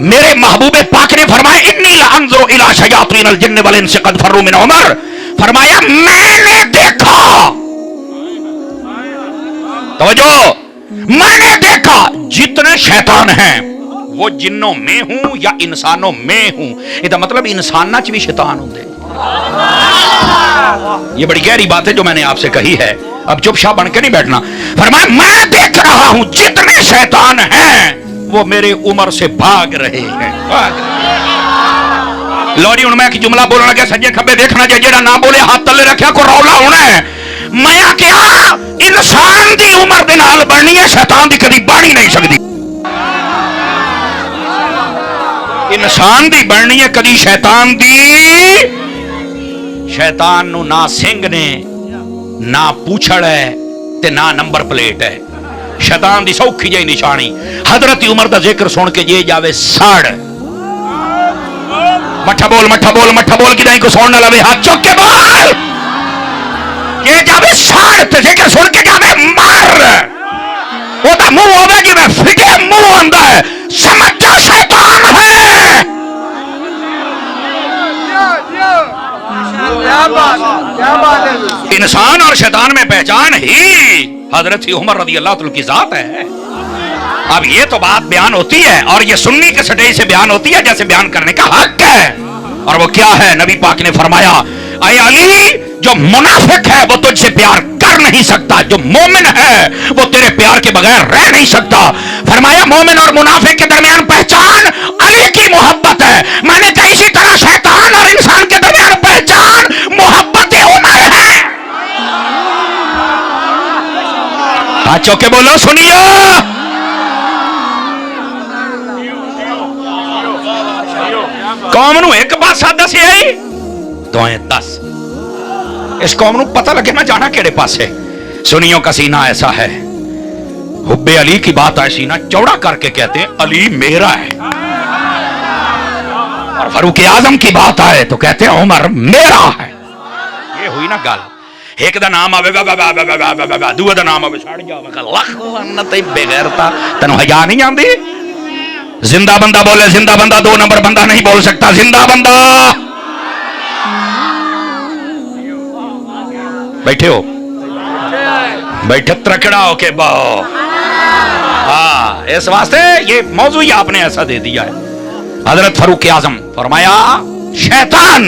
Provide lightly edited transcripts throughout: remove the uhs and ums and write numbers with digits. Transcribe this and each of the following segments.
मेरे महबूबे पाक ने फरमाया इन्नी लांजुरु इला शयातीनिल जिन्न वल इंस कद फर्रु मिन उमर, फरमाया मैंने देखा, तवज्जो, मैंने देखा जितने शैतान हैं वो जिन्नों में हूं या इंसानों में हूं। इसका मतलब इंसाना च भी शैतान होंगे। ये बड़ी गहरी बात है जो मैंने आपसे कही है, अब चुपचाप बन के नहीं बैठना। फरमाया मैं देख रहा हूं जितने शैतान हैं वो मेरे उमर से भाग रहे हैं, भाग रहे हैं। लो जी हुण मैं एक जुमला बोलने लगा, सज्जे खब्बे देखना जे, जेड़ा ना बोले हाथ तले रखा को रौला होना है। मैं क्या इंसान दी उम्र दे नाल बननी है, शैतान दी कदी बन ही नहीं सकती। इंसान दी बननी है, कदी शैतान दी। शैतान नु ना सिंह ने, ना पूछड़ है ते ना नंबर प्लेट है। शैतान दी सौखी जी निशानी हजरत उमर दा जिक्र सुन के जे जावे साड़। मठा बोल मठा बोल मठा बोल कि नहीं को सुन ना लवे, हाथ चुक के बोल। ये जावे साड़ ते जिक्र सुन के जावे मार। ओदा मुंह होवे जिवें फिटे मुंह हुंदा है, समझ जा शैतान है। क्या बात है। इंसान और शैतान में पहचान ही हजरत उमर रज़ी अल्लाह तआला की जात है। अब ये तो बात बयान होती है और ये सुन्नी के सटई से बयान होती है जैसे बयान करने का हक है। और वो क्या है, नबी पाक ने फरमाया ऐ अली, जो मुनाफिक है वो तुझसे प्यार कर नहीं सकता, जो मोमिन है वो तेरे प्यार के बगैर रह नहीं सकता। फरमाया मोमिन और मुनाफिक के दरमियान पहचान अली की मोहब्बत है। मैंने कहा इसी तरह शैतान और इंसान के दरमियान पहचान मोहब्बत उमर है। बच्चों के बोलो सुनियो, कौम नू एक पासा दसिया तो 10 इस कौम नू पता लगे ना जाना केड़े पासे। सुनियो का सीना ऐसा है, हुब्बे अली की बात है, सीना चौड़ा करके कहते हैं अली मेरा है। और फारूक आजम की बात आए तो कहते हैं उमर मेरा है। ये हुई ना गल। एक दा नाम आवे दूए दा नाम आवे छड़ जावे लख लन्नत बेगैरता, तैनू हया नहीं आंदी। जिंदा बंदा बोले जिंदा बंदा, 2 नंबर बंदा नहीं बोल सकता। जिंदा बंदा बैठे हो, बैठे त्रकड़ा हो के बाओ। हाँ, इस वास्ते ये मौजू ही आपने ऐसा दे दिया है। हजरत फारूक आजम फरमाया शैतान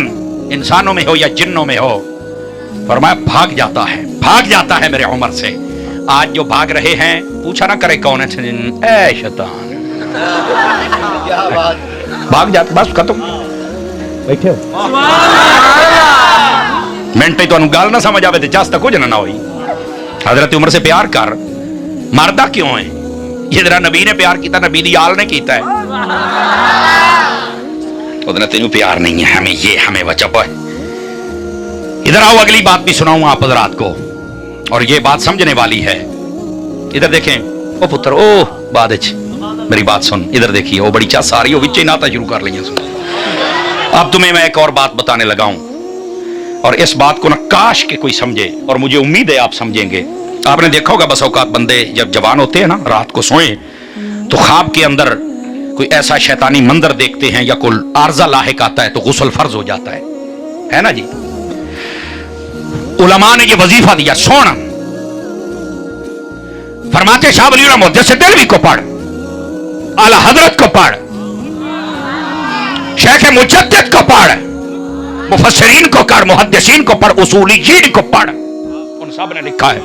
इंसानों में हो या जिन्नों में हो, फरमाया भाग जाता है मेरे उमर से। आज जो भाग रहे हैं पूछा ना करे कौन है, ए शैतान भाग जाते, बस खत्म। बैठे हो मिनट ही तुहानू गल ना समझ आवे ते जस तक कुछ ना होई। हजरत उमर से प्यार कर, मरदा क्यों है? ये जरा नबी ने प्यार किया, नबी दी आल ने किया है। उधर तेनू प्यार नहीं है, हमें ये हमें वचप है। इधर आओ, अगली बात भी सुनाऊं आप हजरात को, और ये बात समझने वाली है। इधर देखें ओ पुत्र, ओ बाद मेरी बात सुन, इधर देखिए। वो बड़ी चाह सारी विच नाता शुरू कर लिया। अब तुम्हें मैं एक और बात बताने लगा हूं, और इस बात को ना काश के कोई समझे, और मुझे उम्मीद है आप समझेंगे। आपने देखा होगा बस औकात बंदे जब जवान होते हैं ना, रात को सोए तो ख्वाब के अंदर कोई ऐसा शैतानी मंजर देखते हैं या कोई आर्जा लाहिक आता है तो गुस्ल फर्ज हो जाता है ना जी। उलमा ने ये वजीफा दिया, सोना फरमाते शाह वली मुहद्दिस देलवी को पढ़, आला हजरत को पढ़, शेख मुजद्दिद को पढ़, मुफस्सिरीन को पढ़, मुहद्दिसीन को पढ़, उसूलीयीन को पढ़। उन सब ने लिखा है,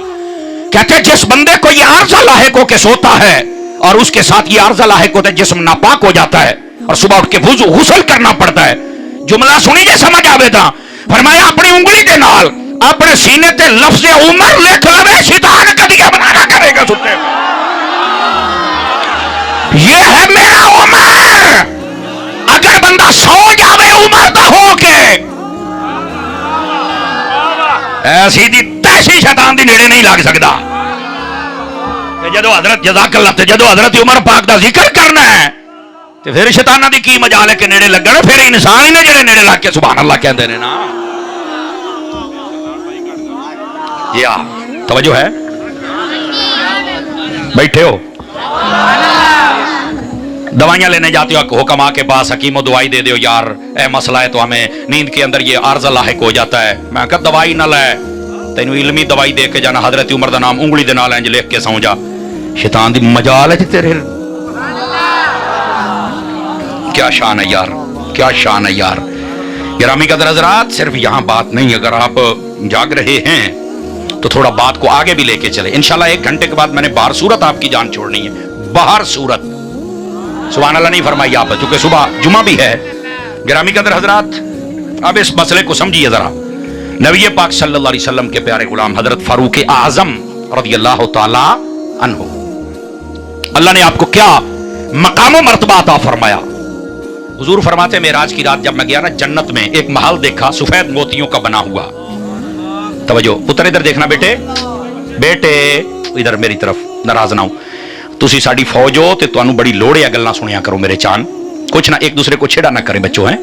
कहते जिस बंदे को ये आर्जा लाहिक होके सोता है और उसके साथ ये आर्जा लाहिक होता है, जिस्म नापाक हो जाता है और सुबह उठ के वुजू गुस्ल करना पड़ता है। जुमला सुनी जे समझ आवे ता फरमाया अपनी उंगली के नाल अपने सीने ते लफ्ज़ उमर लिख लवे, शैतान कदी हमला ना करेगा। सुनते ये है मेरा उमर। अगर बंदा सो जावे उमर दा होके, ऐसी दी तैसी शैतान दी नेड़े नहीं लग सकता। जदों हजरत जज़ाकल्लाह ते जदों हजरत उमर पाक दा जिक्र करना है ते फिर शैतानां दी की मजाल है कि नेड़े लगण। फिर इंसान ही ने जेड़े नेड़े लग के सुभान अल्लाह कहंदे ने ना। या तवज्जो है, बैठे हो दवाइयां लेने जाते हो हुक्मा के पास, हकीमो दवाई दे दो यार, ए मसला है तो हमें नींद के अंदर ये आर्जा लाहिक हो जाता है। मैं कहा दवाई ना लै, तेन इलमी दवाई दे के जाना, हजरत उमर का नाम उंगली दे नाल इंज लिख के सौ जा। शैतान दी मजाल है तेरे। क्या शान है यार, क्या शान है यार। गिरामी कदर हजरात, सिर्फ यहां बात नहीं, अगर आप जाग रहे हैं तो थोड़ा बात को आगे भी लेके चले। इंशाल्लाह 1 घंटे के बाद मैंने बाहर सूरत आपकी जान छोड़नी है, बाहर सूरत। सुभान अल्लाह नहीं फरमाई आप, चूंकि सुबह जुमा भी है। गिरामी कदर हजरात, अब इस मसले को समझिए जरा। नबी पाक सल्लल्लाहु अलैहि वसल्लम के प्यारे गुलाम हजरत फारूक आजम रज़ियल्लाहु ताला अन्हु, अल्लाह ने आपको क्या मकाम मर्तबा अता फरमाया। हुजूर फरमाते मेराज की रात जब मैं गया ना, जन्नत में एक महल देखा सफेद मोतियों का बना हुआ। तवज्जो पुत्र, इधर देखना बेटे, बेटे इधर मेरी तरफ, नाराज ना हो। तुसी साडी फौज हो ते तुहानू बड़ी लोड़ है गल्लां सुनिया करो मेरे चान, कुछ ना एक दूसरे को छेड़ा ना करें बच्चों हैं।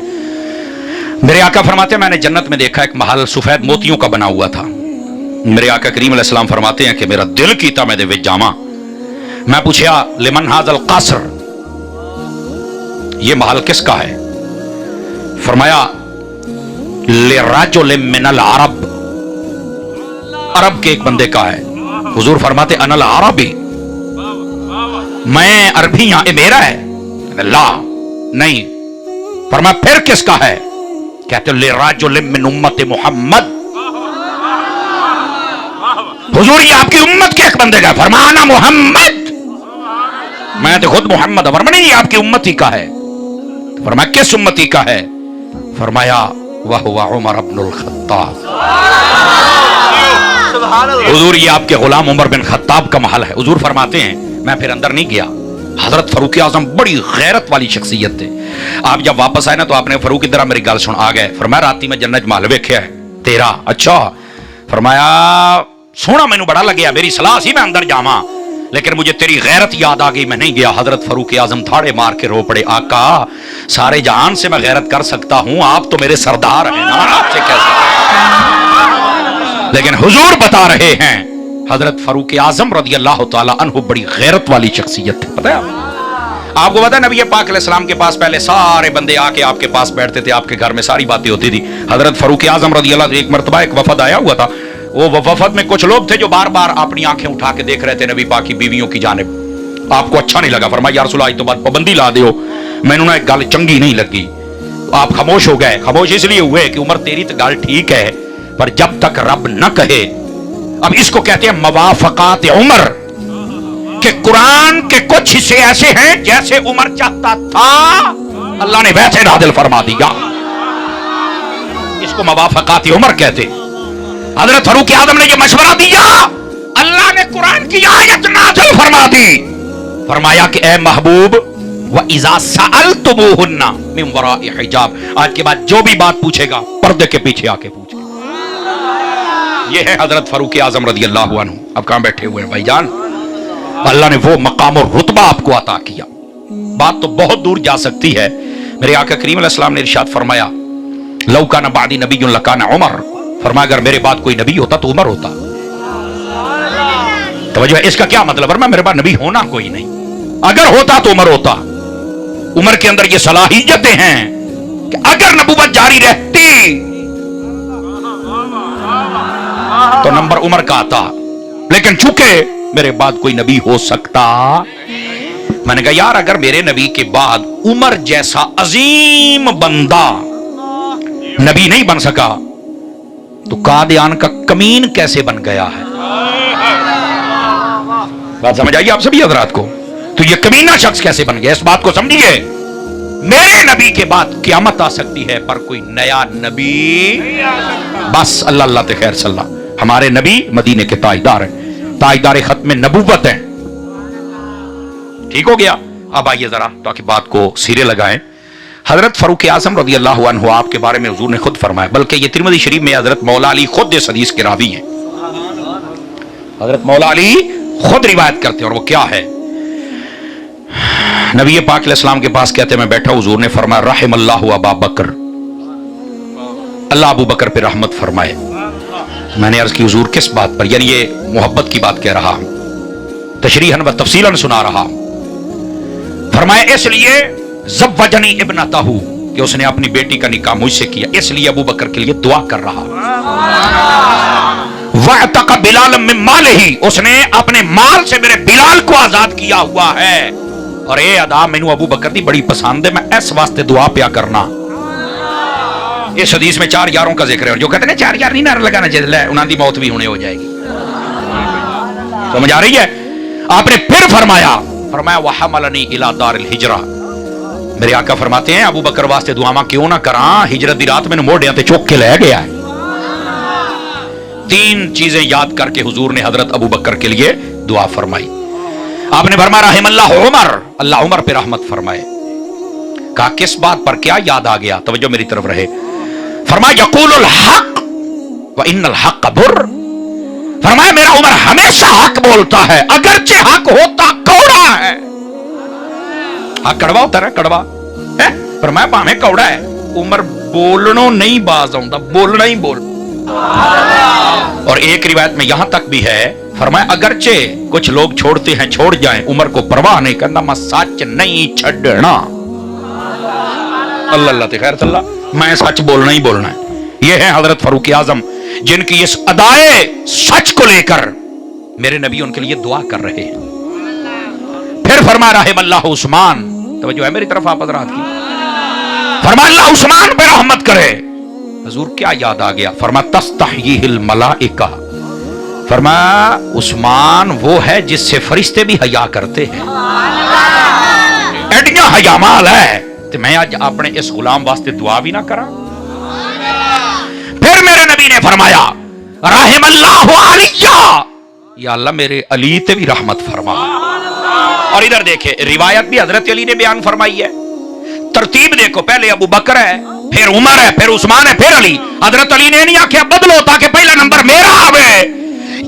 मेरे आका फरमाते हैं मैंने जन्नत में देखा एक महल सफेद मोतियों का बना हुआ था। मेरे आका करीम अलैहिस्सलाम फरमाते हैं कि मेरा दिल कीता मैं दे विच जावां। मैं पूछा लिमन हाज़ल क़स्र, ये महल किसका है? फरमाया ले राजुल मिनल अरब, अरब के एक बंदे का है। हुजूर फरमाते अनल अरबी, मैं अरबी, यहां ये मेरा है? ला नहीं। फरमाया फिर किसका है? कहते ले राजुल मिन उम्मत मोहम्मद, हुजूर ये आपकी उम्मत के एक बंदे का है। फरमाना मोहम्मद, मैं तो खुद मोहम्मद। फरमाया नहीं, आपकी उम्मती का है। फरमाया किस उम्मती का है? फरमाया वह हुआ उमर इब्नुल खत्ताब। हुजूर ये आपके गुलाम उमर बिन खत्ताब का महल है। हुजूर फरमाते हैं मैं फिर अंदर नहीं गया। हजरत फारूक आजम बड़ी गैरत वाली शख्सियत थे। आप जब वापस आए ना तो आपने फारूक इधर मेरी गल सुन, आ गए। फरमाया राती में जन्नत महल वेख्या है तेरा। अच्छा। फरमाया सोना मैनू बड़ा लगे, मेरी सलाह सी मैं अंदर जावा, लेकिन मुझे तेरी गैरत याद आ गई, मैं नहीं गया। हजरत फारूक आजम थाड़े मार के रो पड़े, आका सारे जहान से मैं गैरत कर सकता हूं, आप तो मेरे सरदार हैं ना, आपसे कैसे। लेकिन हुजूर बता रहे हैं हजरत फारूक आजम रज़ियल्लाहु ताला अन्हु बड़ी गैरत वाली शख्सियत थे। पता है आपको? पता है नबी पाक अलैहिस्सलाम के पास पहले सारे बंदे आके आपके पास बैठते थे, आपके घर में सारी बातें होती थी। हजरत फारूक आजम रज़ियल्लाहु, एक मरतबा एक वफद आया हुआ था, वो वफद में कुछ लोग थे जो बार बार अपनी आंखें उठा के देख रहे थे नबी पाक की बीवियों की जानिब। आपको अच्छा नहीं लगा। फरमाया या रसूल अल्लाह, आज तो बाद पाबंदी ला दियो, मैनू ना एक गल चंगी नहीं लगी। आप खामोश हो गए। खामोश इसलिए हुए कि उमर तेरी तो गल ठीक है, पर जब तक रब न कहे। अब इसको कहते हैं मवाफकात उमर, कि कुरान के कुछ हिस्से ऐसे हैं जैसे उमर चाहता था अल्लाह ने वैसे नाज़िल फरमा दिया। इसको मवाफकात उमर कहते। हजरत फारूक आजम ने यह मशवरा दिया, अल्लाह ने कुरान की आयत नाज़िल फरमा दी। फरमाया कि ए महबूब व इज़ा सअलतुमूहुन्ना मिन वराइ हिजाब, आज के बाद जो भी बात पूछेगा पर्दे के पीछे आके पूछे। ये है हजरत फारूक आजम रज़ियल्लाहु अन्हु। अब कहां बैठे हुए हैं भाईजान? अल्लाह ने वो मकाम और रुतबा आपको अता किया। बात तो बहुत दूर जा सकती है। मेरे आका करीम अलैहिस्सलाम ने इरशाद फरमाया लौ काना बादी नबियुन लकाना उमर, फरमाया अगर मेरे बाद कोई नबी होता तो उमर होता। तवज्जो है, इसका क्या मतलब? फरमाया मेरे बाद नबी होना कोई नहीं, अगर होता तो उमर होता। उमर के अंदर ये सलाहियतें हैं कि अगर नबूवत जारी रहती तो नंबर उमर का आता, लेकिन चूंकि मेरे बाद कोई नबी हो सकता, मैंने कहा यार अगर मेरे नबी के बाद उमर जैसा अजीम बंदा नबी नहीं बन सका तो कादियान का कमीन कैसे बन गया है? बात समझ आई आप सभी हजरात को? तो ये कमीना शख्स कैसे बन गया, इस बात को समझिए। मेरे नबी के बाद क़यामत आ सकती है पर कोई नया नबी बस अल्लाह अल्लाह ते खैर सल्ला। हमारे नबी मदीने के ताजदार हैं, ताजदार खत्म नबूवत हैं। ठीक हो गया? अब आइए जरा ताकि बात को सिरे लगाएं। हजरत फारूक आजम रज़ियल्लाहु अन्हु आपके बारे में हुजूर ने खुद फरमाया, बल्कि ये तिरमिज़ी शरीफ में हजरत मौला अली खुद इस हदीस के रावी हैं। हजरत मौला अली खुद रिवायत करते हैं, और वो क्या है? नबी पाक अलैहिस्सलाम के पास कहते मैं बैठा, हुजूर ने फरमाया रहमल्लाहु अबा बकर, अल्लाह अबू बकर पे रहमत फरमाए। मैंने अर्ज की हुजूर किस बात पर? यानी ये मोहब्बत की बात कह रहा हूं, तशरीहन व तफसीलन सुना रहा हूं। फरमाया इसलिए ज़व्वजनी इब्नतहू कि उसने अपनी बेटी का निकाह मुझसे किया, इसलिए अबू बकर के लिए दुआ कर रहा। वअतक़ बिलाल मिन मालिही, उसने अपने माल से मेरे बिलाल को आजाद किया हुआ है। और ये अदा मैनू अबू बकर दी बड़ी पसंद है, मैं इस वास्ते दुआ पिया करना। इस हदीस में 4 यारों का जिक्र है, जो कहते हैं 4 यार नहीं नारा लगाना चाहिए, उन्होंने मौत भी होने हो जाएगी। समझ आ रही है? आपने फिर फरमाया वहमलनी इला दारिल हिजरा, मेरे आका फरमाते हैं अबू बकर वास्ते दुआवा क्यों ना करा, हिजरत दी रात मैंने मोढ़ियां ते चुक के ले गया है। 3 चीजें याद करके हुजूर ने हजरत अबू बकर के लिए दुआ फरमाई। आपने फरमाया रहमल्लाह उमर, अल्लाह उमर पे रहमत फरमाए। कहा किस बात पर, क्या याद आ गया? तवज्जो मेरी तरफ रहे। फरमाया यक़ूलुल हक़ व इन्नल हक़ बुर, फरमाया मेरा उमर हमेशा हक बोलता है, अगरचे हक होता कौड़ा है। हक कड़वा होता है, कड़वा है, फरमाया भाਵੇਂ कौड़ा है, उमर बोलनो नहीं बाज आउंदा, बोलना ही बोल। और एक रिवायत में यहां तक भी है, फरमाया अगरचे कुछ लोग छोड़ते हैं छोड़ जाएं, उमर को परवाह नहीं करना, मैं सच नहीं छड़ना। अल्लाह ते खैर तल्ला, मैं सच बोलना ही बोलना है। ये है हजरत फारूक आजम, जिनकी इस अदाए सच को लेकर मेरे नबी उनके लिए दुआ कर रहे हैं। फिर फरमा रहमल्लाह उस्मान, तवज्जो है मेरी तरफ आप हज़रात की, फरमा अल्लाह उस्मान पे रहमत करे। हुजूर क्या याद आ गया? फरमा तस्तहयीहिल मलाइका, फरमा उस्मान वो है जिससे फरिश्ते भी हया करते हैं। एडियां हयामाल है, तो मैं आज अपने इस गुलाम वास्ते दुआ भी ना करा। फिर मेरे नबी ने फरमाया रहमल्लाहु अलिया, या अल्लाह मेरे अली ते भी रहमत फरमा। और इधर देखे रिवायत भी हजरत अली ने बयान फरमाई है। तरतीब देखो, पहले अबू बकर है, फिर उमर है, फिर उस्मान है, फिर अली। हजरत अली ने नहीं आख्या बदलो ताकि पहला नंबर मेरा आवे।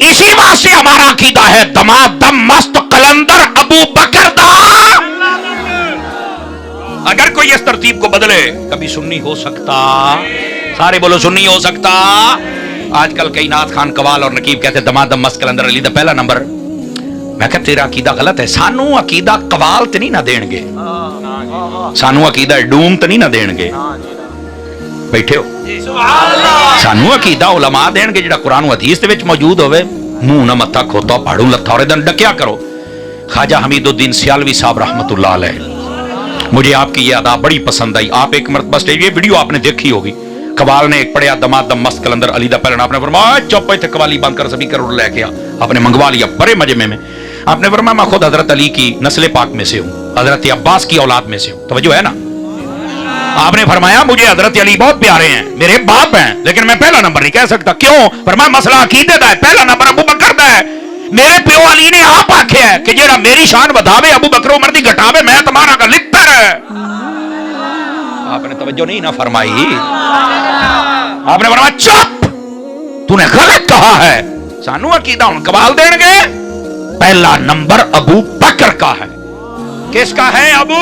इसी वास्ते हमारा अकीदा है दमादम मस्त कलंदर अबू बकर दा। अगर कोई इस तरतीब को बदले कभी सुन्नी हो सकता, सारे बोलो सुन्नी हो सकता। आजकल कई नाथ खान कवाल और नकीब कहते दमादम मस्त कलंदर अली दा पहला नंबर। मैं कहता तेरा अकीदा गलत है। सानू अकीदा कवाल ते नहीं ना देणगे, सानू अकीदा डूम ते नहीं ना देणगे। बैठे हो, सानू अकीदा उलमा देणगे जिहड़ा कुरान हदीस दे विच मौजूद होवे। मुंह ना मत्था खोता पहाड़ू लत्था और इधर डकिया करो। ख्वाजा हमीदुद्दीन सियालवी साहब रहमतुल्लाह अलैह, मुझे आपकी ये अदा बड़ी पसंद आई। आप एक मरतबा स्टेज, ये वीडियो आपने देखी होगी, कवाल ने एक पढ़िया दमादम मस्त कलंदर अली दा पहला, आपने फरमाया चुप इत्थे कवाली बंद कर, सभी करोड़ लेके आ। आपने मंगवा लिया बड़े मजे में। आपने फरमाया मैं खुद हजरत अली की नस्ल पाक में से हूं, हजरत अब्बास की औलाद में से हूं। तवज्जो है ना? आपने फरमाया मुझे हजरत अली बहुत प्यारे हैं, मेरे बाप हैं, लेकिन मैं पहला नंबर नहीं कह सकता। क्यों? फरमाया मसला अकीदे दा है, पहला नंबर अबू बकर दा है। मेरे प्यो अली ने आप आख्या है कि जेड़ा मेरी शान बढ़ावे अबू बकर उमर दी घटावे, मैं तुम्हारा का लिप्तर है। आपने तवज्जो नहीं ना फरमाई। आपने फरमाया चुप, तूने गलत कहा है। सानू अकीदा हुन कबाल देंगे, पहला नंबर अबू बकर का है। किसका है? अबू,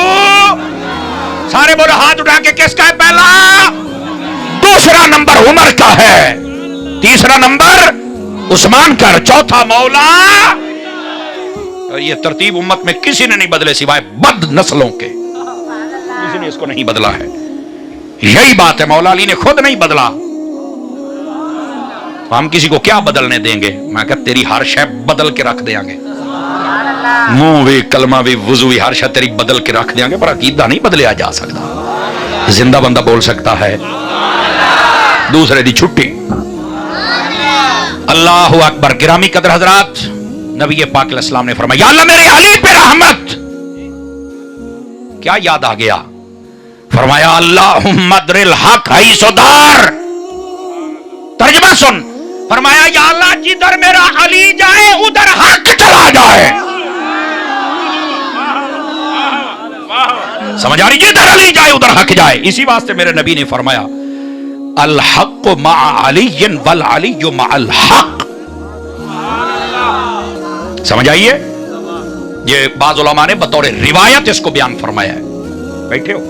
सारे बोलो हाथ उठा के, किसका है पहला? दूसरा नंबर उमर का है, तीसरा नंबर उस्मान का, चौथा मौला। और ये तरतीब उम्मत में किसी ने नहीं बदले सिवाय बद नस्लों के, किसी ने इसको नहीं बदला है। यही बात है, मौला अली ने खुद नहीं बदला। हम किसी को क्या बदलने देंगे? मैं कहता तेरी हर शय बदल के रख देंगे, मुंह भी, कलमा भी, वुजू भी, हर शय तेरी बदल के रख देंगे, पर अकीदा नहीं बदलिया जा सकता। जिंदा बंदा बोल सकता है, दूसरे दी छुट्टी। अल्लाहु अकबर। गिरामी कदर हजरात, नबी पाक अलैहि सलाम ने फरमाया अल्लाह मेरे अली पे रहमत। क्या याद आ गया? फरमाया अल्लाहुम्मा दरिल हक है सुधार। तर्जुमा सुन, फरमाया या अल्लाह जिधर मेरा अली जाए उधर हक चला जाए। समझ आ रही? जिधर अली जाए उधर हक जाए। इसी वास्ते मेरे नबी ने फरमाया अल हक मअ अलीयन वल अली मअल हक। समझ आइए? ये बाज़ उलमा ने बतौर रिवायत इसको बयान फरमाया है। बैठे हो?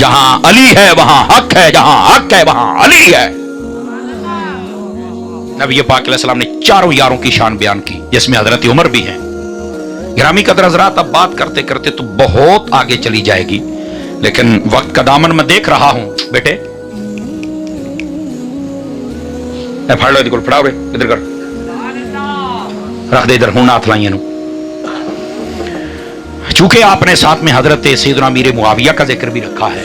जहां अली है वहां हक है, जहां हक है वहां अली है। नबी पाक अलैहि सलाम ने चारों यारों की शान बयान की, जिसमें हजरत उमर भी हैं। गिरामी कदर हजरात, अब बात करते करते तो बहुत आगे चली जाएगी, लेकिन वक्त का दामन मैं देख रहा हूं। बेटे फाड़ लो, इधर फड़ाओ, इधर कर रख दे, इधर हूं नाथ लाइए। चूंकि आपने साथ में हजरत सैयदना अमीर मुआविया का जिक्र भी रखा है,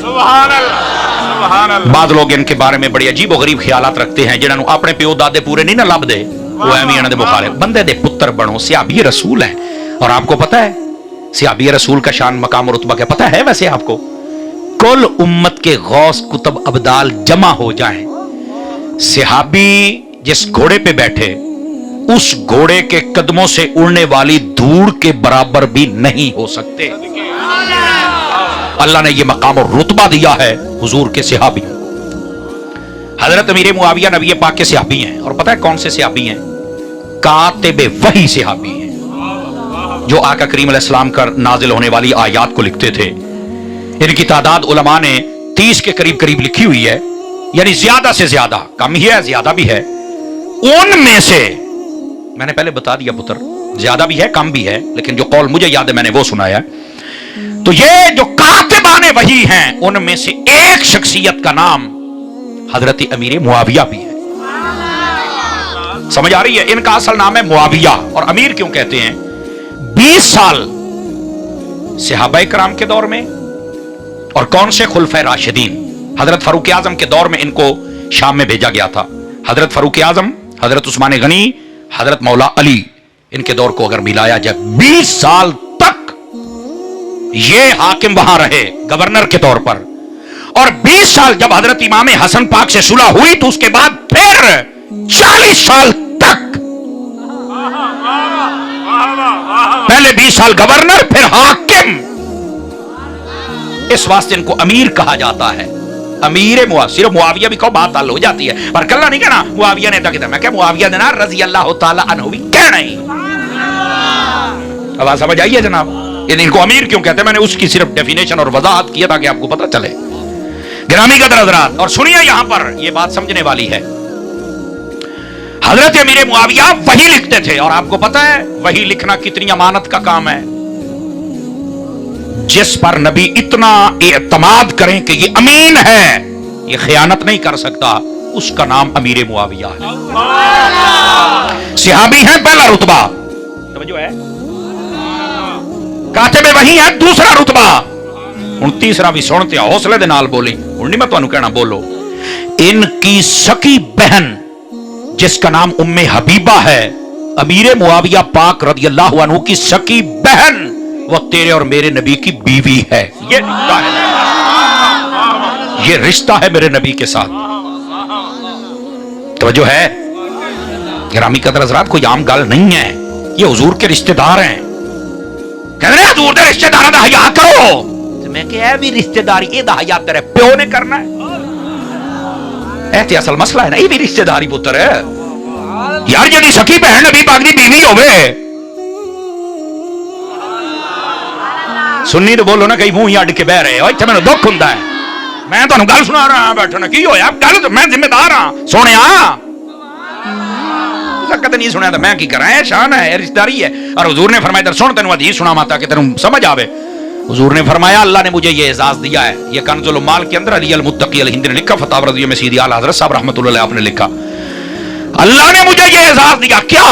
बाद लोग इनके बारे में बड़ी अजीब और गरीब ख्यालात रखते हैं, जिन्होंने अपने प्यो दादे पूरे नहीं ना लभदे, वो एवं इन्हां दे मुखालिफ बंदे दे पुत्र बनो, सहाबी रसूल है। और आपको पता है सहाबी रसूल का शान मकाम और रुतबा क्या पता है? वैसे आपको कुल उम्मत के गौस कुतुब अब्दाल जमा हो जाएं, सहाबी जिस घोड़े पे बैठे उस घोड़े के कदमों से उड़ने वाली धूड़ के बराबर भी नहीं हो सकते। अल्लाह ने यह मकाम और रुतबा दिया है हुजूर के सहाबी। हजरत अमीर मुआविया नबी पाक के सहाबी हैं, और पता है कौन से सहाबी हैं? कातिबे वही सहाबी हैं, जो आका करीम अलैहिस्सलाम का नाजिल होने वाली आयात को लिखते थे। इनकी तादाद उलमा ने 30 के करीब करीब लिखी हुई है, यानी ज्यादा से ज्यादा, कम ही है ज्यादा भी है। उनमें से मैंने पहले बता दिया पुत्र, ज्यादा भी है कम भी है, लेकिन जो कौल मुझे याद है मैंने वो सुनाया। तो ये जो कातिबाने वही हैं, उनमें से एक शख्सियत का नाम हजरत अमीर मुआविया भी है। समझ आ रही है? इनका असल नाम है मुआविया, और अमीर क्यों कहते हैं? 20 साल सहाबाए कराम के दौर में, और कौन से खुलफाए राशिदीन, हजरत फारूक आजम के दौर में इनको शाम में भेजा गया था। हजरत फारूक आजम, हजरत उस्मान गनी, हजरत मौला अली, इनके दौर को अगर मिलाया जाए 20 साल तक ये हाकिम वहां रहे गवर्नर के तौर पर। और 20 साल जब हजरत इमाम हसन पाक से सुलह हुई तो उसके बाद फिर 40 साल तक, पहले 20 साल गवर्नर फिर हाकिम, इस वास्ते इनको अमीर कहा जाता है। अमीर सिर्फ मुआविया भी कहो बात हल हो जाती है, पर कल्ला नहीं कहना मुआविया ने कहता, मैं क्या मुआविया ने ना रजी अल्लाह तआला अन्हु भी कहना ही। अब समझ आइए जनाब, इनको अमीर क्यों कहते हैं? मैंने उसकी सिर्फ डेफिनेशन और वजाहत किया ताकि आपको पता चले। गिरामी कदर हज़रात, और सुनिए यहां पर यह बात समझने वाली है। हजरत अमीर मुआविया वही लिखते थे, और आपको पता है वही लिखना कितनी अमानत का काम है। जिस पर नबी इतना एतमाद करें कि ये अमीन है, ये खयानत नहीं कर सकता, उसका नाम अमीर मुआविया है। सहाबी है पहला रुतबा, समझो है, कातिब वही है दूसरा रुतबा। हुण तीसरा भी सुनते हौसले दे नाल बोली, हुण नहीं मैं तुहानू कहना बोलो। इनकी सकी बहन जिसका नाम उम्मे हबीबा है, अमीर मुआविया पाक रदियल्लाहु अन्हु की सकी बहन, वो तेरे और मेरे नबी की बीवी है। ये रिश्ता है, ये रिश्ता है मेरे नबी के साथ। तो जो है गिरामी कदर हज़रात, कोई आम गल नहीं है, ये हुजूर के रिश्तेदार हैं। कहते हैं हुजूर के रिश्तेदार दा हया करो, तो मैं क्या भी रिश्तेदारी ये हया तेरे प्यो ने करना है। ऐसे असल मसला है ना, ये भी रिश्तेदारी पुत्र है यार। यदि सखी बहन नबी पाक दी बीवी होवे, सुन्नी तो बोलो ना, कई मुंह ही अड़ के बह रहे हो, इत्थे मैनूं दुख हुंदा है। मैं तुहानूं गल सुना रहा बैठो ना, की होया गल, तो मैं जिम्मेदार हां। सोनिया कदे नहीं सुनिया तो मैं की करा, शान है, रिश्तेदारी है। और हुजूर ने फरमाया सुन, तेनूं हदीस सुना माता कि तेनूं समझ आवे। हुजूर ने फरमाया अल्लाह ने मुझे ये एजाज दिया है, ये कंजुल माल के अंदर अली अल मुत्तकी अल हिंद ने लिखा, फतावा रज़िया में सीधी आला हज़रत साहब रहमतुल्लाह अलैह आपने लिखा, अल्लाह ने मुझे ये एजाज दिया। क्या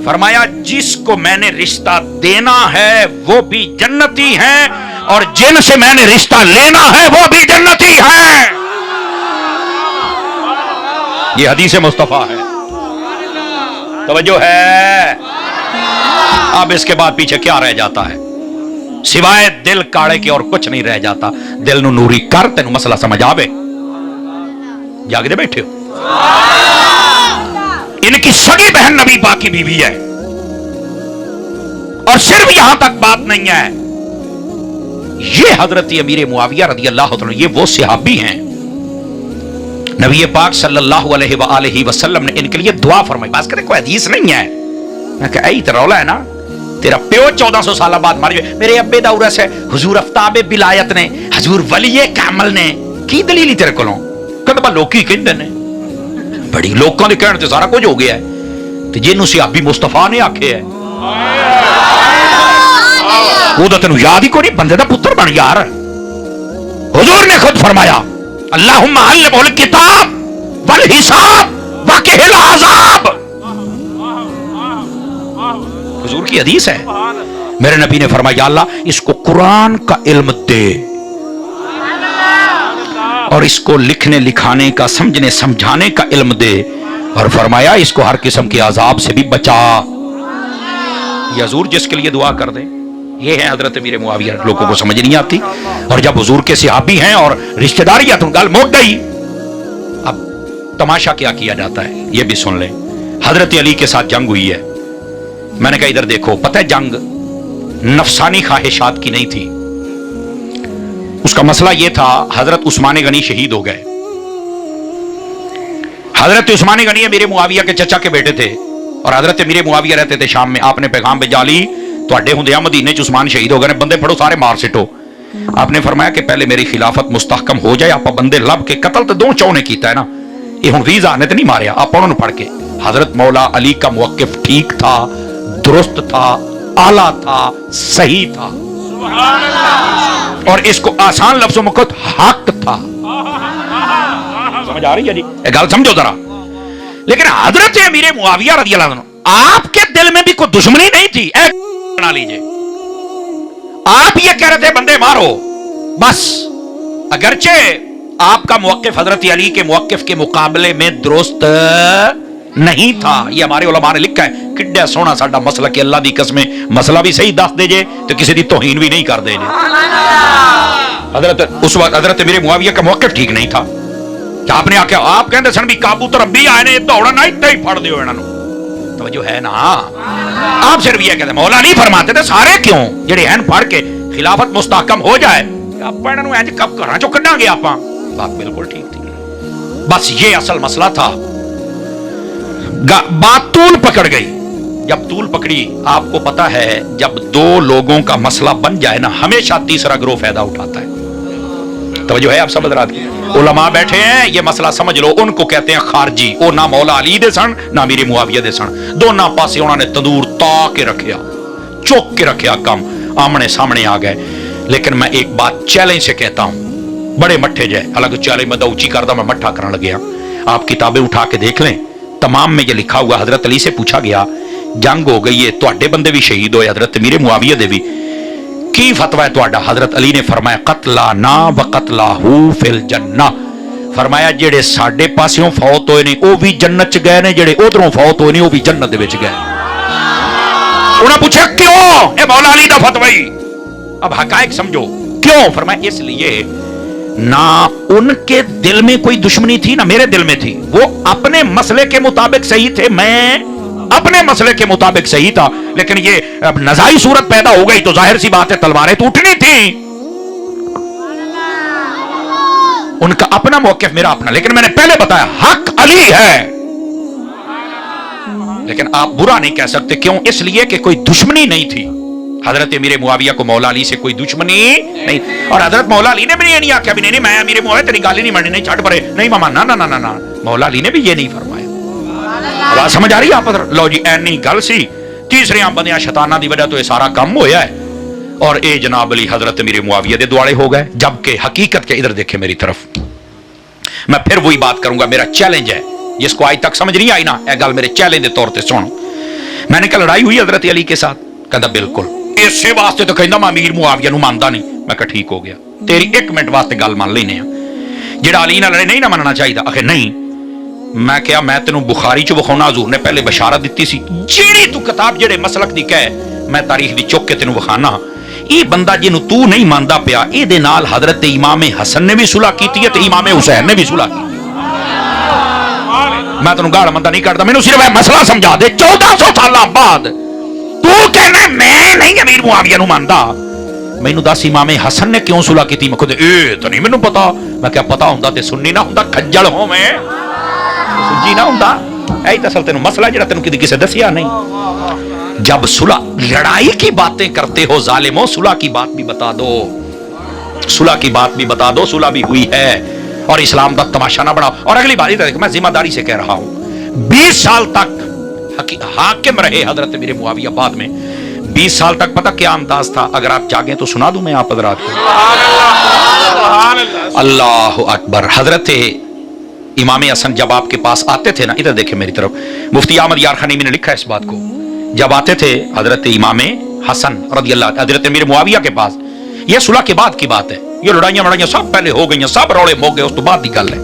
फरमाया? जिसको मैंने रिश्ता देना है वो भी जन्नती है, और जिनसे मैंने रिश्ता लेना है वो भी जन्नती है। ये हदीस मुस्तफा है, तवज्जो है। अब इसके बाद पीछे क्या रह जाता है? सिवाय दिल काड़े के और कुछ नहीं रह जाता। दिल नू नूरी कर, तेनू मसला समझ आवे। जागदे बैठे हो? इनकी सगी बहन नबी पाक की बीवी है। और सिर्फ यहां तक बात नहीं है, ये हजरत अमीर मुआविया रदियल्लाहु अन्हु, ये वो सहाबी हैं नबी पाक सल्लल्लाहु अलैहि वसल्लम ने इनके लिए दुआ फरमाई। बस कहते कोई हदीस नहीं है। मैं कहा यही तो रौला है ना, तेरा प्यो 1400 साल बाद मर गए, मेरे अब्बे दा उरस है, हुजूर आफ्ताबे बिलायत ने, हुजूर वलीए कामल ने, की दलील तेरे कोलों? कहंदा लोकी कहंदे ने, बड़ी लोगों के कहने से सारा कुछ हो गया है। तो जिन्हों सहाबी मुस्तफा ने आखे है, وہ تو تینوں یاد ہی کوئی نہیں, بندے دا پتر بن یار. حضور نے خود فرمایا اللہم علمہ الکتاب والحساب وقہ العذاب. حضور کی حدیث ہے. میرے نبی نے فرمایا یا اللہ اس کو قرآن کا علم دے اور اس کو لکھنے لکھانے کا, سمجھنے سمجھانے کا علم دے, اور فرمایا اس کو ہر قسم کے عذاب سے بھی بچا. یہ حضور جس کے لیے دعا کر دیں. یہ ہے حضرت امیر معاویہ. لوگوں کو سمجھ نہیں آتی, اور جب حضور کے صحابی ہیں اور رشتہ داری ہے تو گل موٹ گئی. اب تماشا کیا کیا جاتا ہے یہ بھی سن لیں. حضرت علی کے ساتھ جنگ ہوئی ہے. میں نے کہا ادھر دیکھو, پتہ ہے جنگ نفسانی خواہشات کی نہیں تھی. اس کا مسئلہ یہ تھا, حضرت عثمان غنی شہید ہو گئے. حضرت عثمان غنی میرے معاویہ کے چچا کے بیٹے تھے, اور حضرت میرے معاویہ رہتے تھے شام میں. آپ نے پیغام بھیجا لی تواڈے ہوندیاں مدینے چ عثمان شہید ہو گئے, بندے پھڑو سارے مار سٹو. آپ نے فرمایا کہ پہلے میری خلافت مستحکم ہو جائے. آپ بندے لب کے قتل تو دو چوں نے کیتا ہے نا, یہ ہن ویزا نے تو نہیں ماریا. آپ انہوں نے پڑھ کے حضرت مولا علی کا موقف ٹھیک تھا, درست تھا, اعلیٰ تھا, صحیح تھا, اور اس کو آسان لفظوں میں خود حق تھا. سمجھ آ رہی ہے جی؟ یہ گل سمجھو ذرا. لیکن حضرت امیر معاویہ رضی اللہ عنہ آپ کے دل میں بھی کوئی دشمنی نہیں تھی. بنا لیجئے, آپ یہ کہہ رہے تھے بندے مارو بس. اگرچہ آپ کا موقف حضرت علی کے موقف کے مقابلے میں درست نہیں تھا. یہ ہمارے علماء نے لکھا ہے. کڈا سونا ساڈا مسئلہ کہ اللہ دی قسم مسئلہ بھی صحیح دس دے جے تو کسی دی توہین بھی نہیں کر دے جے. حضرت اس وقت حضرت میرے معاویہ کا موقف ٹھیک نہیں تھا. آپ نے آکھیا, آپ کہندے سن بھی کابو تو ربی آئے نے دوڑا نہ اتنے ہی پھڑ دیو انہاں نو. توجہ ہے نا. آپ صرف یہ کہتے مولا نہیں فرماتے تھے سارے کیوں جڑے ہیں پڑھ کے خلافت مستحکم ہو جائے آپ انہاں نو انج کب گھراں چوں کڈاں گے آپاں. بات بالکل ٹھیک تھی. بس یہ اصل مسئلہ تھا. بات طول پکڑ گئی. جب طول پکڑی, آپ کو پتا ہے جب دو لوگوں کا مسئلہ بن جائے نا ہمیشہ تیسرا گروہ فائدہ اٹھاتا ہے. توجہ ہے آپ سب حضرات کی. علماء بیٹھے ہیں, یہ مسئلہ سمجھ لو. ان کو کہتے ہیں خارجی. وہ نہ مولا علی دے سن نہ میرے معاویہ دے سن. دونوں پاسے انہوں نے تندور تا کے رکھیا, چوک کے رکھیا, کم آمنے سامنے آ گئے. لیکن میں ایک بات چیلنج سے کہتا ہوں, بڑے مٹھے جائے حالانکہ چیلنج میں اونچی کردہ میں مٹھا کرنے لگیا. آپ کتابیں اٹھا کے دیکھ لیں, تمام میں یہ لکھا ہوا. حضرت علی سے پوچھا گیا جنگ ہو گئی ہے, تواڈے بندے بھی شہید ہوئے, حضرت میرے معاویہ دے بھی, کی فتوی ہے تواڈا؟ حضرت علی نے فرمایا قتلانا وقتلاہو فی الجنہ. فرمایا جڑے ساڈے پاسوں فوت ہوئے نے او بھی جنت چ گئے نے, جڑے ادھروں فوت ہوئے نے او بھی جنت دے وچ گئے. انہاں پوچھا کیوں؟ اے مولا علی دا فتوی. اب حقائق سمجھو کیوں. فرمایا اس لیے نہ ان کے دل میں کوئی دشمنی تھی نہ میرے دل میں تھی. وہ اپنے مسئلے کے مطابق صحیح تھے, میں اپنے مسئلے کے مطابق صحیح تھا. لیکن یہ اب نزاعی صورت پیدا ہو گئی تو ظاہر سی بات ہے تلواریں تو اٹھنی تھی. ان کا اپنا موقف میرا اپنا. لیکن میں نے پہلے بتایا حق علی ہے, لیکن آپ برا نہیں کہہ سکتے. کیوں؟ اس لیے کہ کوئی دشمنی نہیں تھی. حضرت امیر معاویہ کو مولا علی سے کوئی دشمنی نہیں. اور حضرت مولا علی نے بھی یہ نہیں آخیا بھی نہیں میں امیر معاویہ تیری گل ہی نہیں ماننی, نہیں چھٹ پرے, نہیں ماما, نہ نہ نہ نہ. مولا علی نے بھی یہ نہیں فرمایا. بات سمجھ آ رہی ہے آپ؟ لو جی اینی گل سی. تیسرے بندیاں شیطاناں دی وجہ تو یہ سارا کام ہویا ہے, اور اے جناب علی حضرت امیر معاویہ دے دوالے ہو گئے. جبکہ حقیقت کے ادھر دیکھیں میری طرف, میں پھر وہی بات کروں گا. میرا چیلنج ہے, جس کو آج تک سمجھ نہیں آئی نا اے گل میرے چیلنج دے طور تے سن. میں نے کہ لڑائی ہوئی حضرت علی کے ساتھ. کہندا بالکل, اسے واسطے تو کہندا میں امیر معاویہ نو ماندا نہیں. میں کہا ٹھیک ہو گیا, تیری ایک منٹ واسطے گل مان لینے ہیں. جڑا علی نال لڑے نہیں نہ مننا چاہیے. آخر نہیں. میں کہا میں تینوں بخاری چ بخاؤنا, حضور نے پہلے بشارت دیتی سی جیڑی تو کتاب جڑے مسلک دی کہے میں تاریخ دی چک کے تینوں بخانا. یہ بندہ جنوں تو نہیں ماندا پیا, اے دے نال حضرت امام حسن نے بھی صلح کیتی ہے تے امام حسین نے بھی صلح کی. میں تینوں گاڑ مندہ نہیں کرتا, مینوں صرف مسئلہ سمجھا دے. 1400 سال بعد تو کہنا میں نہیں امیر معاویہ نو ماندا. مینوں دس امام حسن نے کیوں صلح کیتی؟ میں کہتے اے تو نہیں مینوں پتا. میں کیا پتا ہوندا تے سنی نہ ہوندا, کھجل ہوں میں سمجھی نہ ہوندا. اے تے اصل تینوں مسئلہ جڑا تینوں کسے دسیا نہیں. جب صلح لڑائی کی باتیں کرتے ہو ظالموں, صلح کی بات بھی بتا دو, صلح کی بات بھی بتا دو. صلح بھی ہوئی ہے, اور اسلام دا تماشا نہ بناؤ. اور اگلی بات یہ میں ذمہ داری سے کہہ رہا ہوں, 20 سال تک حاکم رہے حضرت میرے معاویہ. بعد میں 20 साल तक पता क्या अंदाज था, अगर आप जागे तो सुना दूं मैं आप हजरात को। अल्लाह अकबर। हजरत इमाम हसन जब आपके पास आते थे ना, इधर देखे मेरी तरफ, मुफ्ती अहमद यार खनीमी ने लिखा है इस बात को, जब आते थे हजरत इमाम हसन रज़ी अल्लाह हजरत अमीर मुआविया के पास, यह सुलह के बाद की बात है, ये लड़ाइयां सब पहले हो गई, सब रौले हो गए, उस तो बाद की गल है।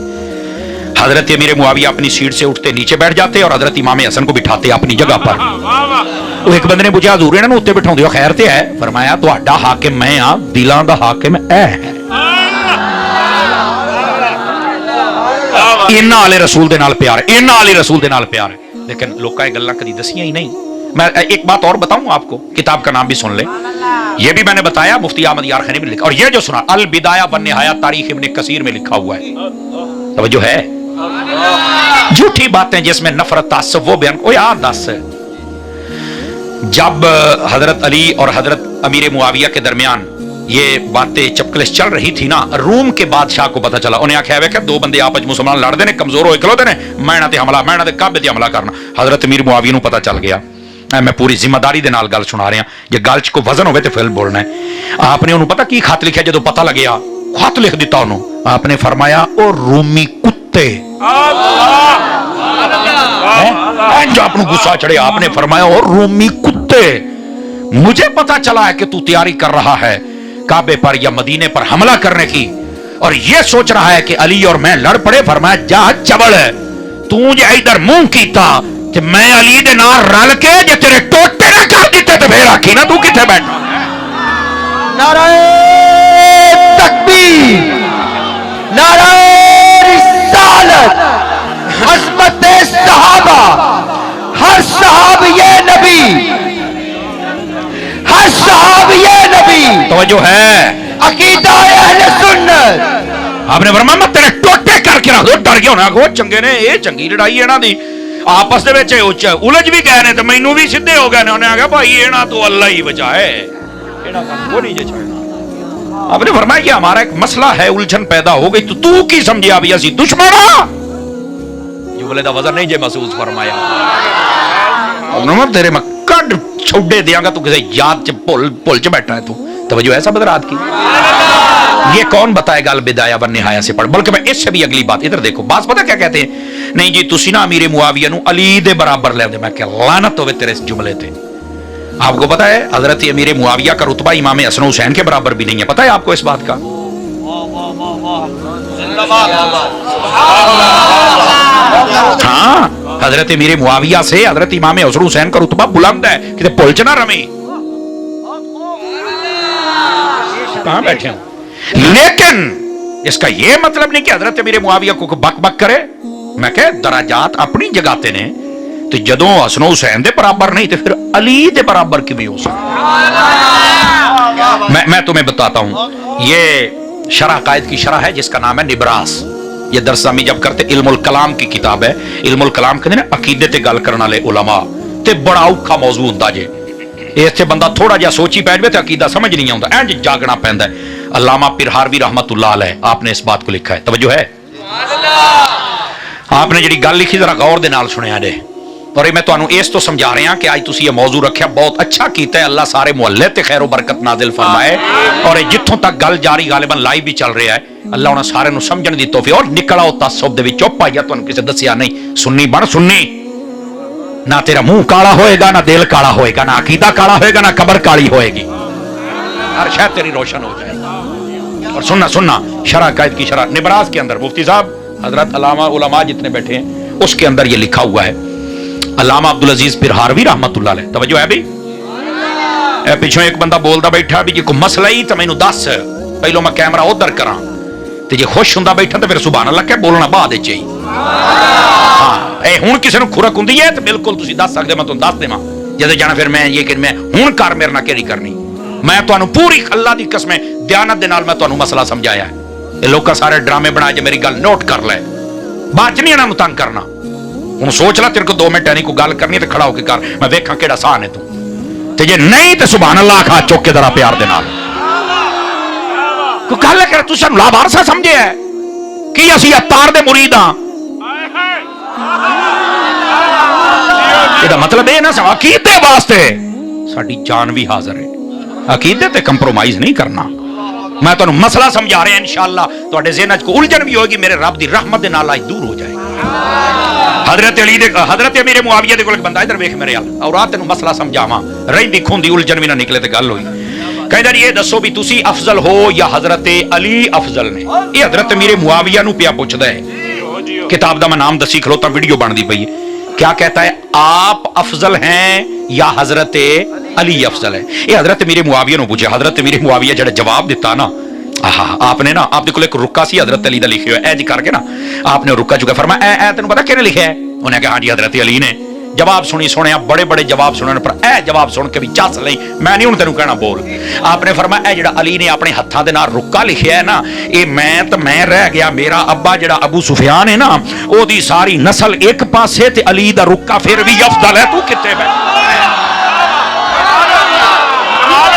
हजरत अमीर मुआविया अपनी सीट से उठते नीचे बैठ जाते और हजरत इमाम हसन को बिठाते अपनी जगह पर। तो एक बंदे ने पूछा हजूर इन्हां नूं उत्ते बिठाउंदे हो खैर ते है? फरमाया तुहाडा हाकिम मैं हां, दिलां दा हाकिम ऐ है। इन्ना आले रसूल दे नाल प्यार है, इन्ना आले रसूल दे नाल प्यार है। लेकिन लोकां ये गल्लां कदी दसियां ही नहीं। मैं एक बात और बताऊं आपको, किताब का नाम भी सुन ले, ये भी मैंने बताया, मुफ्ती अहमद यार खनी में लिखा, और ये जो सुना अल बिदाया वन निहाया तारीख इब्न कसीर में लिखा हुआ है। तवज्जो है? झूठी बातें जिसमें नफरत तासुब वो बयान। ओ यार दस, जब हजरत अली और हजरत अमीर मुआविया के दरमियान ये बातें चपकलिश चल रही थी ना, रूम के बादशाह को पता चला, उन्हें आख्या कि दो बंदे आपस मुसलमान लड़ते ने, कमजोर होए खलोते ने, मैं ते हमला, मैं ते काबे ते हमला करना। हजरत अमीर मुआविया को पता चल गया। मैं पूरी जिम्मेदारी दे नाल गल सुना रहा, जे गल च कोई वजन होवे ते फिर बोलना है। आपने उन्होंने पता की खत लिखा, जो पता लगे खत लिख दिता उन्होंने, आपने फरमाया ओ रूमी कुत्ते, आपको गुस्सा चढ़े, आपने फरमाया ओ रूमी कुत्ते, मुझे पता चला है कि तू तैयारी कर रहा है काबे पर या मदीने पर हमला करने की, और ये सोच रहा है कि अली और मैं लड़ पड़े। फरमाया जा चबल, तू जे इधर मुंह कीता ते मैं अली दे नाल रल के जे तेरे टोटे ना कर दिते ते फिर आखी ना तू किथे बैठा। नारे तकबीर, नारे रिसालत, अज़मत सहाबा, हर सहाब ये नबी, हर सहाब ये नबी। तो जो है अकीदा अहले सुन्नत। आपने फरमाया मैं तेरे टोटे करके रख दो, डर गया होना को चंगे ने, ये चंगी लड़ाई है ना दी, आपस दे विच उलझ भी गए ने, तो मैनू भी सीधे हो गए ने। उन्हें आख्या भाई इन्हां तो अल्लाह ही बचाए, इन्हां काम को नहीं जे छड़ना। आपने फरमाया कि हमारा एक मसला है, उलझन पैदा हो गई, तो तू की समझिया भी असी दुश्मन आ? जुमले दा वजन नहीं जे महसूस फरमाया। तेरे मैं कड छोड़े दियांगा, तू किसी याद च भुल च बैठा है तू। तवज्जो है सब हज़रात की? ये कौन बताएगा अल बिदाया वन निहाया से पढ़। बल्कि मैं इससे भी अगली बात, इधर देखो, बात पता क्या कहते हैं, नहीं जी तुसी ना अमीर मुआविया नू अली दे बराबर ले आंदे। मैं क्या लानत होवे तेरे इस जुमले ते। आपको पता है हजरत अमीर मुआविया का रुतबा इमाम हसन हुसैन के बराबर भी नहीं है, पता है आपको इस बात का? हाँ, हजरत अमीर मुआविया से हजरत इमाम हसन हुसैन का रुतबा बुलंद है, कि पुल च ना रमी। कहां बैठे हो? लेकिन इसका यह मतलब नहीं कि हजरत अमीर मुआविया को बक बक करे। मैं कह दराजात अपनी जगाते ने, तो जदों हसन हुसैन दे बराबर नहीं तो फिर अली दे बराबर किवें हो सकता? मैं तुम्हें बताता हूं, ये शरह कायद की शरह है जिसका नाम है निबरास। ये दरसामी जब करते, इल्मुल कलाम की किताब है। इल्मुल कलाम कहते हैं अकीदे ते गल करने वाले उलमा, ते बड़ा औखा मौजू हुंदा जे। इत्थे बंदा थोड़ा जिहा सोची पै जावे ते अकीदा समझ नहीं आउंदा, इंज जागना पैंदा है। अल्लामा पिरहारवी रहमतुल्लाह अलैह आपने इस बात को लिखा है। तवज्जो है? आपने जिहड़ी गल लिखी जरा गौर दे नाल सुनिया जे, और मैं तुहानू इस तो समझा रहा कि अज तुसीं ये मौजू रखिया, बहुत अच्छा कीता है। अल्लाह सारे मुहल्ले ते खैरो बरकत नाजिल फरमाए, और जिथों तक गल जारी गालिबन लाइव भी चल रहा है, अल्लाह उन्हें सारे समझण दी तौफीक। और निकला हो तासुब दे विचों, भाईया तुहानू किसे दसिया नहीं, सुन्नी बन सुन्नी, ना तेरा मुंह काला होएगा, ना दिल काला होएगा, ना अकीदा काला होएगा, ना कब्र काली होएगी, हर शय तेरी रोशन हो जाएगी। और सुनना सुनना शरह कायद की शरह निबरास के अंदर मुफ्ती साहब हजरत अल्लामा उलमा जितने बैठे हैं उसके अंदर ये लिखा हुआ है। अल्लामा अब्दुल अजीज पिरहारवी रहमतुल्लाह अलैह। तवज्जो है भी? पिछों एक बंदा बोलता बैठा भी, जे कोई मसला ही तो मैनू दस, पहलो मैं कैमरा उधर करा, ते जे खुश हुंदा बैठा तो फिर सुभान अल्लाह कह बोलना बाद विच ही। हाँ, ए हुण किसी नूं खुरक हुंदी है तो बिल्कुल तुसीं दस सकदे, मैं तुहानूं दस देवां। जदों जाना फिर मैं ये कि मैं हुण कर मेरे नाल केड़ी करनी, मैं तुहानूं पूरी अल्लाह दी कसम दयानत दे नाल मैं तुहानूं मसला समझाया है। ये लोग सारे ड्रामे बना जे मेरी गल नोट कर ले, बाद च नहीं इन्हां नूं तंग करना। हुण सोच ला तेरे को 2 मिनट नहीं कोई गल करनी है तो खड़ा होके कर, मैं वेखां किहड़ा साहन है तू, ते जे नहीं तो सुभान अल्लाह आखा चुक के जरा प्यार दे नाल। कोई गल कर तू सानूं लावारसा समझे है कि असीं अतार दे मुरीद हां? ਇਹਦਾ मतलब ਇਹ ਨਾ ਸਮਝ ਅਕੀਦੇ ਵਾਸਤੇ ਸਾਡੀ ਜਾਨ ਵੀ ਹਾਜ਼ਰ ਹੈ। ਅਕੀਦੇ ਤੇ ਕੰਪਰੋਮਾਈਜ਼ ਨਹੀਂ ਕਰਨਾ। ਮੈਂ ਤੁਹਾਨੂੰ ਮਸਲਾ ਸਮਝਾ ਰਿਹਾ, ਇਨਸ਼ਾਅੱਲਾ ਤੁਹਾਡੇ ਜ਼ਿਹਨਾਂ 'ਚ ਕੋਈ ਉਲਝਣ ਵੀ ਹੋਏਗੀ, ਮੇਰੇ ਰੱਬ ਦੀ ਰਹਿਮਤ ਦੇ ਨਾਲ ਅੱਜ ਦੂਰ ਹੋ ਜਾਏਗੀ। ਹਜ਼ਰਤ ਅਮੀਰ ਮੁਆਵੀਆ ਦੇ ਕੋਲ ਇੱਕ ਬੰਦਾ, ਇਧਰ ਵੇਖ ਮੇਰੇ ਹਾਲ, ਔਰ ਆ ਤੈਨੂੰ ਮਸਲਾ ਸਮਝਾਵਾਂ, ਰਹਿੰਦੀ ਖੁੰਦੀ ਉਲਝਣ ਵੀ ਨਾ ਨਿਕਲੇ ਤੇ ਗੱਲ ਹੋਈ। ਕਹਿੰਦਾ ਜੀ ਇਹ ਦੱਸੋ ਵੀ ਤੁਸੀਂ ਅਫਜ਼ਲ ਹੋ ਜਾਂ ਹਜ਼ਰਤ ਅਲੀ ਅਫਜ਼ਲ ਨੇ? ਇਹ ਹਜ਼ਰਤ ਅਮੀਰ ਮੁਆਵੀਆ ਨੂੰ ਪਿਆ ਪੁੱਛਦਾ ਹੈ। किताब का मैं नाम दसी खलोता, वीडियो बनती पई है। क्या कहता है, आप अफजल हैं या हजरत अली अफजल है? ये हजरत मेरे मुआविया ने पूछा। हजरत मेरे मुआविया जो जवाब दिता ना, आपने ना आपके को एक रुक्का सी हजरत अली का लिखे हुआ है, करके ना आपने रुक्का चुका फरमाया ए तेन पता किहने लिखा है? उन्हें कहा हाँ जी हजरत अली ने। जवाब सुनी सुने, बड़े बड़े जवाब सुनने पर ए जवाब सुन के भी चस लई, मैं नहीं हुण तैनूं कहना बोल। आपने फरमाया जिहड़ा अली ने अपने हत्थां दे नाल रुक्का लिखिया है ना, ये मैं रह गया, मेरा अब्बा जिहड़ा अबू सुफियान है ना, ओदी सारी नस्ल एक पासे ते अली दा रुक्का फिर भी अफजल है। तू कित्ते बै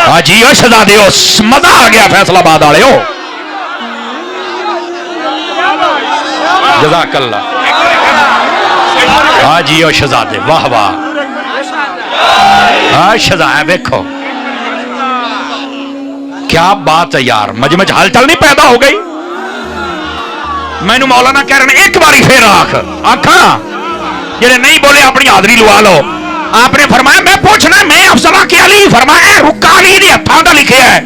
हाजी ओ शहजादे ओ, मजा आ गया फैसलाबाद वाले हो। जज़ाकल्लाह। हाँ जी ओ शहजादे, वाह वाह। हाँ शहजादा देखो क्या बात है यार, मजमे हलचल नहीं पैदा हो गई। मैनू मौलाना कह रहे हैं एक बारी फिर आखा जेडे नहीं बोले अपनी हाजरी लवा लो। आपने फरमाया मैं पूछना मैं अफजला के अली, फरमाया रुक्का अली दे हत्थां दा लिखिया है,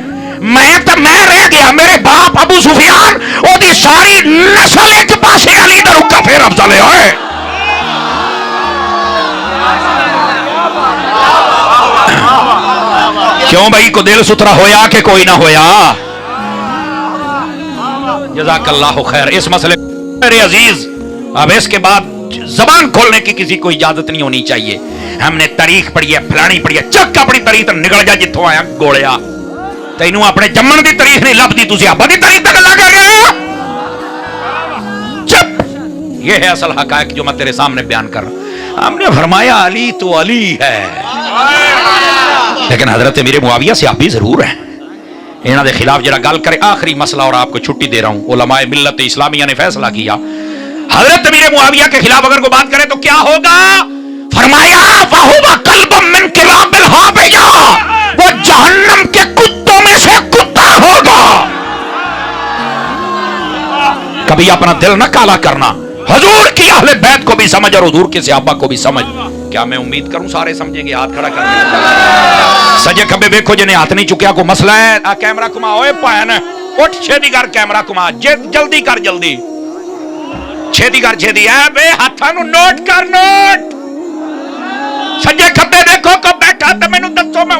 मैं रह गया, मेरे बाप अबू सुफियान ओदी सारी नस्ल एक पासे, अली दा रुक्का फिर अफजल है। क्यों भाई को दिल सुथरा होया कि कोई ना होया? जज़ाकल्लाहु खैर। इस मसले मेरे अजीज अब इसके बाद जबान खोलने की किसी को इजाजत नहीं होनी चाहिए। हमने तारीख पढ़ी है, फलानी पढ़ी है, चक अपनी तारीख तो निकल जा जिथों आया गोलिया। तैनू अपने जम्मन की तारीख नहीं लभदी, तुसी आबा दी तारीख तक गल्लां कर रहे हो। चुप। ये है असल हकायक जो मैं तेरे सामने बयान कर रहा। हमने फरमाया अली तो अली है, लेकिन हजरत मेरे मुआविया से आप भी जरूर हैं। इन्हां दे खिलाफ जरा गल करे, आखिरी मसला और आपको छुट्टी दे रहा हूं। उलमाए मिल्लत इस्लामिया ने फैसला किया हजरत मेरे मुआविया के खिलाफ अगर कोई बात करे तो क्या होगा? फरमाया वहुवा कल्बुम मिन किलाबिल हाबिया, वो जहन्नम के कुत्तों में से कुत्ता होगा। कभी अपना दिल न काला करना। हुजूर की अहले बैत को भी समझ और हुजूर के सहाबा को भी समझ। क्या मैं उम्मीद करूं सारे समझेंगे? हाथ खड़ा कर सजे खब्बे देखो जिन्हें हाथ नहीं चुकिया को मसला है। आ कैमरा घुमा, ओए भैन उठ छेती कर, कैमरा घुमा, जल्दी कर, जल्दी छेती कर, छेती है बे, हाथां नूं नोट कर, नोट। सजे खब्बे देखो को बैठा तो मैनू दसो मैं।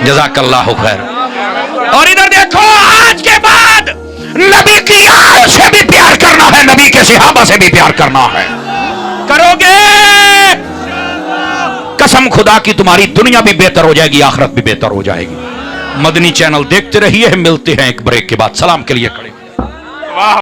जज़ाकल्लाहु खैर। और इधर देखो, आज के बाद नबी की आल से भी प्यार करना है, नबी के सहाबा से भी प्यार करना है। करोगे कसम खुदा की तुम्हारी दुनिया भी बेहतर हो जाएगी, आखिरत भी बेहतर हो जाएगी। मदनी चैनल देखते रहिए। मिलते हैं एक ब्रेक के बाद। सलाम के लिए खड़े।